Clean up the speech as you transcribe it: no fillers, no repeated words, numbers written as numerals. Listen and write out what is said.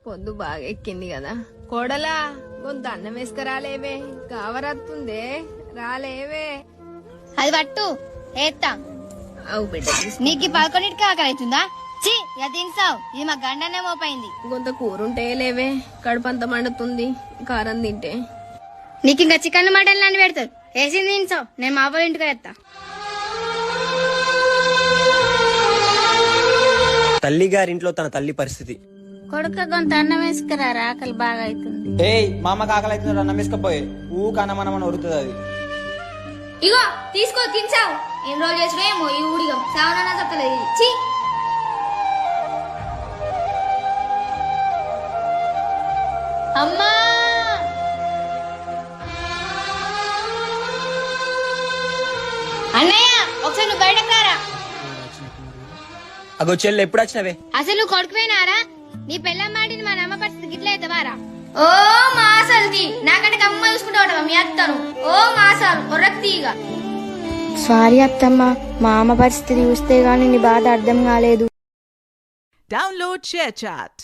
పొద్దు బాగా ఎక్కింది కదా కోడలా కొంత అన్నం వేసుకురాలేవే కావరత్తుందే రాలేవే అది పట్టు ఏత్తా అవు బిడ్డ నీకు 11కి ఆకలి అవుతుందా చి ఇక తినసావు ఇది మా గండనే మోపైంది కొంత కూరుంటే లేవే కడుపంత మండుతుంది కారం తింటే నీకు ఇంకా చికెన్ మటన్ లాంటి పెడతారు వేసింది తినసావు నేను మా వాళ్ళ ఇంటికి వేస్తా తల్లి గారింట్లో తన తల్లి పరిస్థితి. కొడుక కొంత అన్నం వేసుకురా ఆకలి బాగా అవుతుంది ఏయ్ మా అమ్మకి ఆకలి అవుతుంది అన్నం వేసుకపోయి ఊకన్నమనమని ఉరుతుంది అది. ఇగో తీసుకో తినసావు ఎన్ని రోజులు చేసినేమో ఈ ఊడిగం సావనా తప్పలేదు చి అమ్మా అన్నయ్య ఒకసారి నువ్వు బయటకు రారా అగో చెల్లి ఎప్పుడు వచ్చినవే? అసలు నువ్వు కొడుకుపోయినారా నీ పెళ్ళం మాటిని మా నమ్మ పరిస్థితి గిట్ల అవుతావారా ఓ మాసల్ది నాకంటే అమ్మ చూసుకుంటా మీ అత్తను ఓ మాసాలు ఒర్రక్తీగా సారీ అత్తమ్మ మా అమ్మ పరిస్థితి చూస్తే గానీ నీ బాధ అర్థం కాలేదు. Download ShareChat.